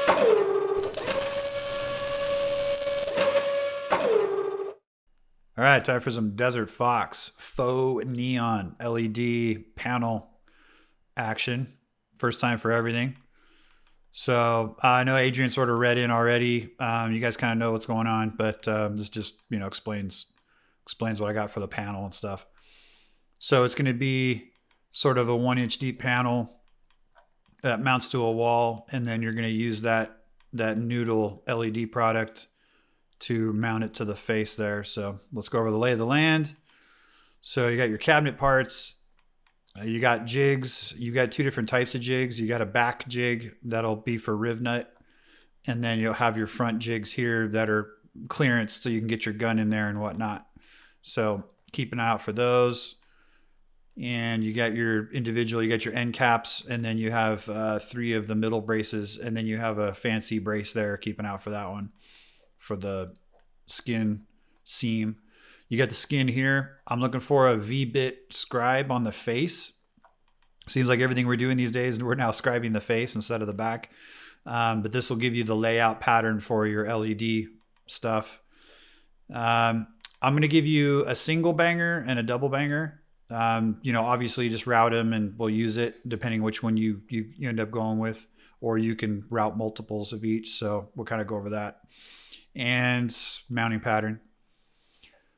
All right, time for some Desert Fox faux neon LED panel action. First time for everything. So I know Adrian sort of read in already. You guys kind of know what's going on, but this just explains what I got for the panel and stuff. So it's going to be sort of a 1 inch deep panel that mounts to a wall, and then you're going to use that noodle LED product to mount it to the face there. So let's go over the lay of the land. So you got your cabinet parts. You got jigs. You got two different types of jigs. You got a back jig that'll be for riv nut, and then you'll have your front jigs here that are clearance so you can get your gun in there and whatnot. So keep an eye out for those. And you got your individual, you got your end caps, and then you have 3 of the middle braces, and then you have a fancy brace there. Keep an eye out for that one for the skin seam. You got the skin here. I'm looking for a V-bit scribe on the face. Seems like everything we're doing these days, we're now scribing the face instead of the back. But this will give you the layout pattern for your LED stuff. I'm going to give you a single banger and a double banger. Obviously just route them and we'll use it depending which one you end up going with, or you can route multiples of each. So we'll kind of go over that. And mounting pattern.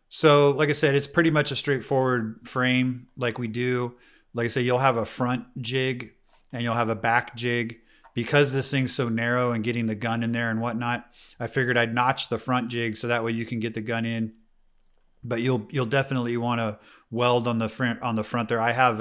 So like I said, it's pretty much a straightforward frame like we do. Like I said, you'll have a front jig and you'll have a back jig. Because this thing's so narrow and getting the gun in there and whatnot, I figured I'd notch the front jig so that way you can get the gun in. But you'll definitely want to weld on the front there. I have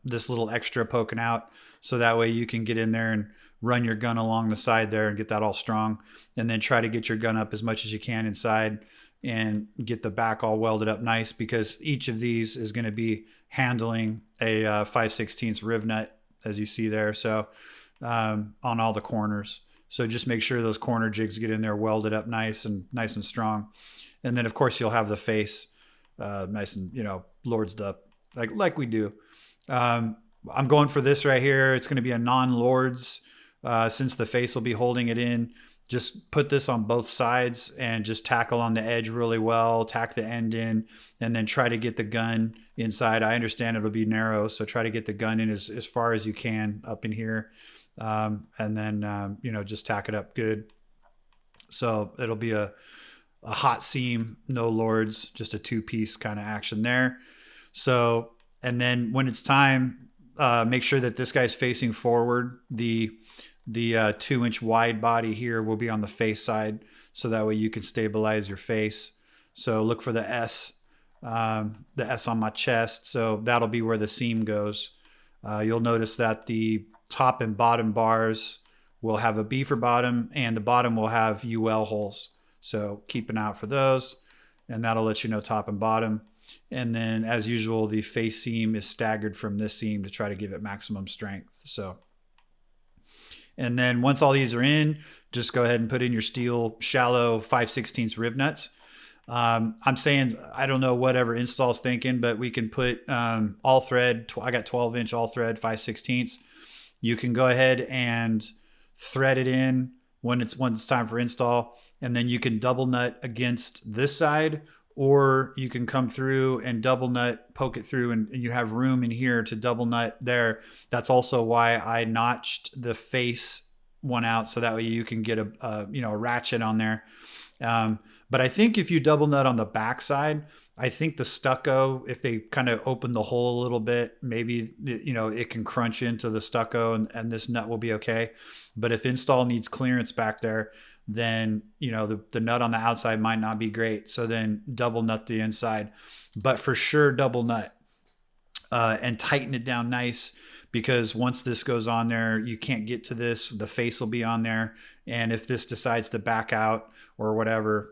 this little extra poking out so that way you can get in there and run your gun along the side there and get that all strong, and then try to get your gun up as much as you can inside and get the back all welded up nice, because each of these is going to be handling a 5/16 riv nut as you see there. So on all the corners. So just make sure those corner jigs get in there welded up nice and strong. And then of course you'll have the face nice and lordsed up like we do. I'm going for this right here. It's going to be a non-lords since the face will be holding it in. Just put this on both sides and just tackle on the edge really well, tack the end in, and then try to get the gun inside. I understand it'll be narrow, so try to get the gun in as far as you can up in here. And then, just tack it up good. So it'll be a hot seam, no lords, just a 2-piece kind of action there. So, and then when it's time, make sure that this guy's facing forward. The 2-inch wide body here will be on the face side, so that way you can stabilize your face. So look for the S on my chest. So that'll be where the seam goes. You'll notice that the top and bottom bars will have a B for bottom, and the bottom will have UL holes. So keep an eye out for those, and that'll let you know top and bottom. And then as usual, the face seam is staggered from this seam to try to give it maximum strength. So, and then once all these are in, just go ahead and put in your steel shallow 5/16 riv nuts. I'm saying, I don't know whatever install's thinking, but we can put all thread. I got 12-inch all thread 5/16. You can go ahead and thread it in when it's time for install, and then you can double nut against this side, or you can come through and double nut, poke it through, and you have room in here to double nut there. That's also why I notched the face one out, so that way you can get a ratchet on there. But I think if you double nut on the back side, I think the stucco, if they kind of open the hole a little bit, maybe it can crunch into the stucco, and this nut will be okay. But if install needs clearance back there, then the nut on the outside might not be great. So then double nut the inside, but for sure double nut and tighten it down nice, because once this goes on there, you can't get to this. The face will be on there, and if this decides to back out or whatever,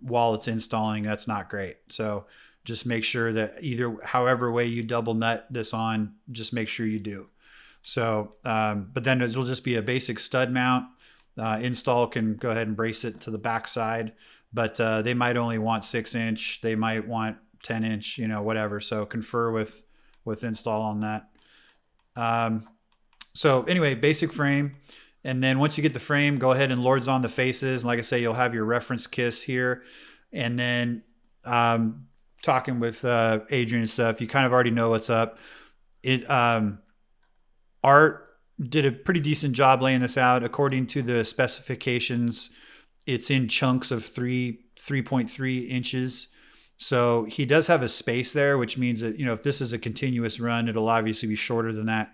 while it's installing, that's not great. So just make sure that however way you double nut this on, just make sure you do. So, but then it'll just be a basic stud mount. Install can go ahead and brace it to the back side, but they might only want 6-inch. They might want 10-inch, whatever. So confer with install on that. So anyway, basic frame. And then once you get the frame, go ahead and Lords on the faces. And like I say, you'll have your reference kiss here. And then talking with Adrian and stuff, you kind of already know what's up. Art did a pretty decent job laying this out. According to the specifications, it's in chunks of 3.3 inches. So he does have a space there, which means that, if this is a continuous run, it'll obviously be shorter than that.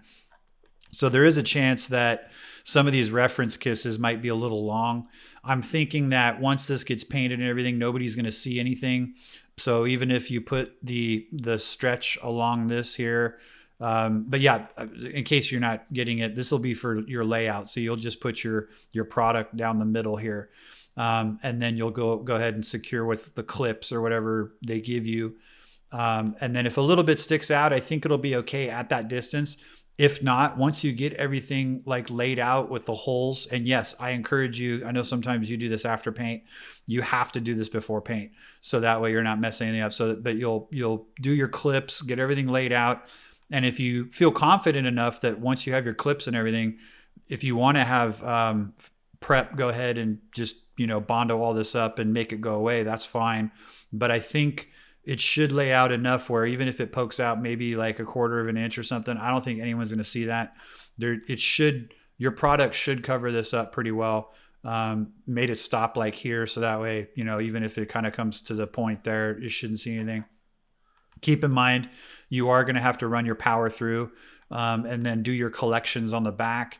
So there is a chance that some of these reference kisses might be a little long. I'm thinking that once this gets painted and everything, nobody's going to see anything. So even if you put the stretch along this here, but yeah, in case you're not getting it, this will be for your layout. So you'll just put your product down the middle here. And then you'll go ahead and secure with the clips or whatever they give you. And then if a little bit sticks out, I think it'll be okay at that distance. If not, once you get everything like laid out with the holes, and yes, I encourage you, I know sometimes you do this after paint, you have to do this before paint. So that way you're not messing anything up. But you'll do your clips, get everything laid out. And if you feel confident enough that once you have your clips and everything, if you want to have prep, go ahead and just, Bondo all this up and make it go away. That's fine. But I think it should lay out enough where even if it pokes out maybe like 1/4 of an inch or something, I don't think anyone's going to see that. Your product should cover this up pretty well. Made it stop like here. So that way, even if it kind of comes to the point there, you shouldn't see anything. Keep in mind, you are going to have to run your power through and then do your collections on the back.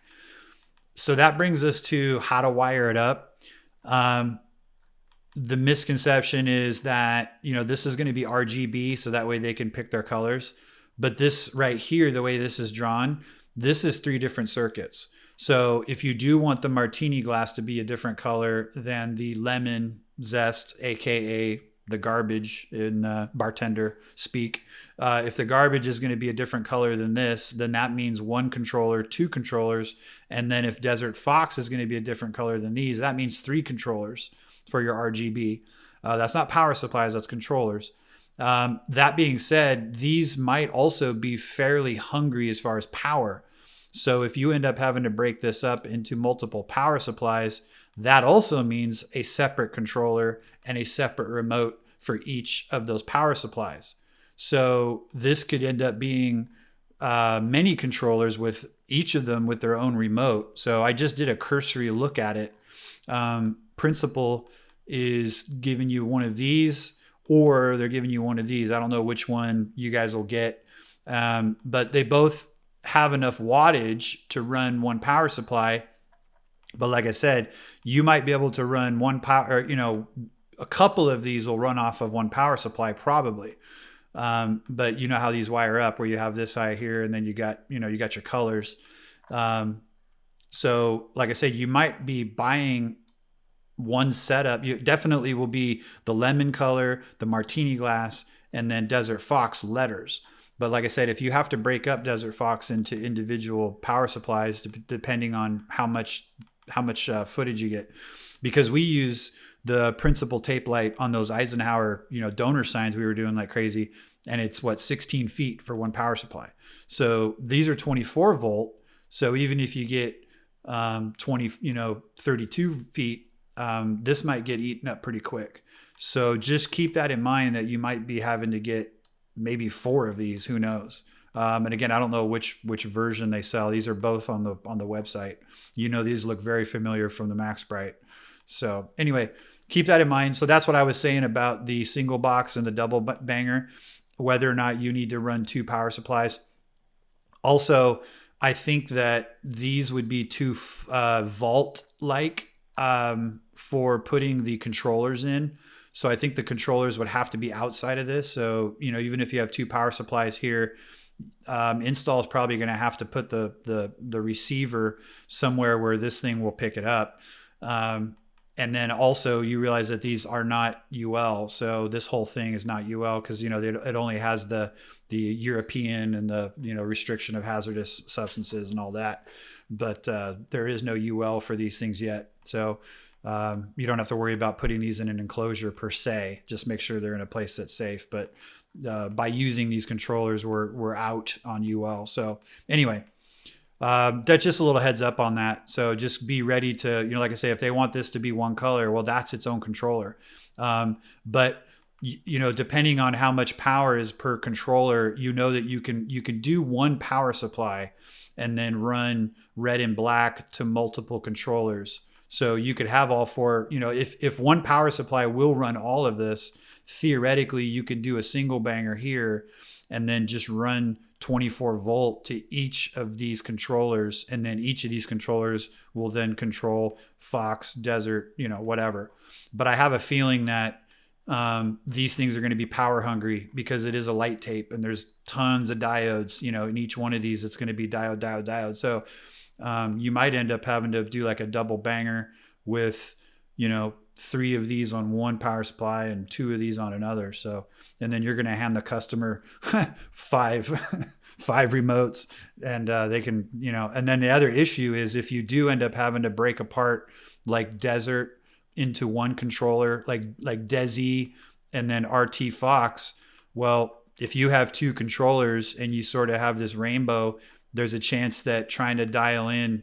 So that brings us to how to wire it up. The misconception is that, this is going to be RGB, so that way they can pick their colors. But this right here, the way this is drawn, this is 3 different circuits. So if you do want the martini glass to be a different color than the lemon zest, aka the garbage in bartender speak, if the garbage is going to be a different color than this, then that means 1 controller, 2 controllers. And then if Desert Fox is going to be a different color than these, that means 3 controllers for your RGB. That's not power supplies, that's controllers. That being said, these might also be fairly hungry as far as power. So if you end up having to break this up into multiple power supplies, that also means a separate controller and a separate remote for each of those power supplies. So this could end up being many controllers with each of them with their own remote. So I just did a cursory look at it. Principal is giving you one of these, or they're giving you one of these. I don't know which one you guys will get, but they both have enough wattage to run 1 power supply. But like I said, you might be able to run 1 power, a couple of these will run off of 1 power supply probably. But you know how these wire up, where you have this eye here and then you got your colors. So like I said, you might be buying 1 setup. You definitely will be the lemon color, the martini glass, and then Desert Fox letters. But like I said, if you have to break up Desert Fox into individual power supplies, depending on how much footage you get, because we use the principal tape light on those Eisenhower, donor signs we were doing like crazy, and it's 16 feet for 1 power supply. So these are 24 volt. So even if you get 32 feet, this might get eaten up pretty quick. So just keep that in mind, that you might be having to get maybe 4 of these, who knows? And again, I don't know which version they sell. These are both on the website. These look very familiar from the Max Bright. So anyway, keep that in mind. So that's what I was saying about the single box and the double banger, whether or not you need to run 2 power supplies. Also, I think that these would be too vault-like for putting the controllers in. So I think the controllers would have to be outside of this. So, even if you have 2 power supplies here, install is probably going to have to put the receiver somewhere where this thing will pick it up. And then also you realize that these are not UL. So this whole thing is not UL because, it only has the European and the, restriction of hazardous substances and all that. But there is no UL for these things yet. So you don't have to worry about putting these in an enclosure per se. Just make sure they're in a place that's safe. But by using these controllers, we're out on UL. So anyway, That's just a little heads up on that. So just be ready to, like I say, if they want this to be one color, well, that's its own controller. But depending on how much power is per controller, that you can do one power supply and then run red and black to multiple controllers. So you could have all four, if one power supply will run all of this, theoretically you could do a single banger here and then just run 24-volt to each of these controllers. And then each of these controllers will then control Fox, Desert, whatever. But I have a feeling that these things are going to be power hungry because it is a light tape and there's tons of diodes, in each one of these, it's going to be diode. So you might end up having to do like a double banger with, 3 of these on one power supply and 2 of these on another. So, and then you're going to hand the customer five remotes and they can, and then the other issue is if you do end up having to break apart like Desert into one controller, like Desi and then RT Fox. Well, if you have 2 controllers and you sort of have this rainbow, there's a chance that trying to dial in,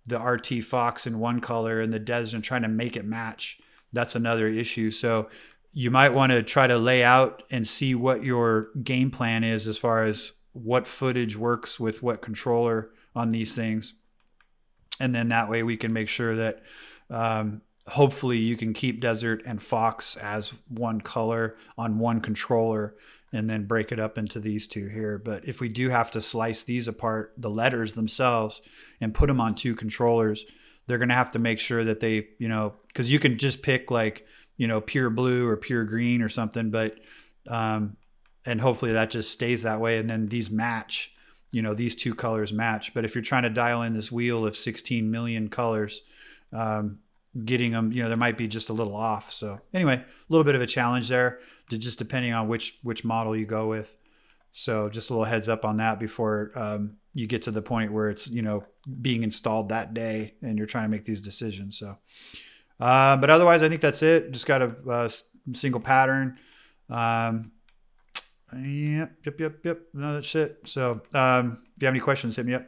the RT Fox in one color and the Des and trying to make it match, that's another issue. So you might want to try to lay out and see what your game plan is as far as what footage works with what controller on these things. And then that way we can make sure that hopefully you can keep Desert and Fox as one color on one controller and then break it up into these 2 here. But if we do have to slice these apart, the letters themselves, and put them on 2 controllers, they're going to have to make sure that they, because you can just pick like, pure blue or pure green or something, but, and hopefully that just stays that way. And then these match, these 2 colors match. But if you're trying to dial in this wheel of 16 million colors, getting them, there might be just a little off. So anyway, a little bit of a challenge there, just depending on which model you go with. So just a little heads up on that before you get to the point where it's, being installed that day and you're trying to make these decisions. So, but otherwise I think that's it. Just got a single pattern. Yep. No, that's it. So if you have any questions, hit me up.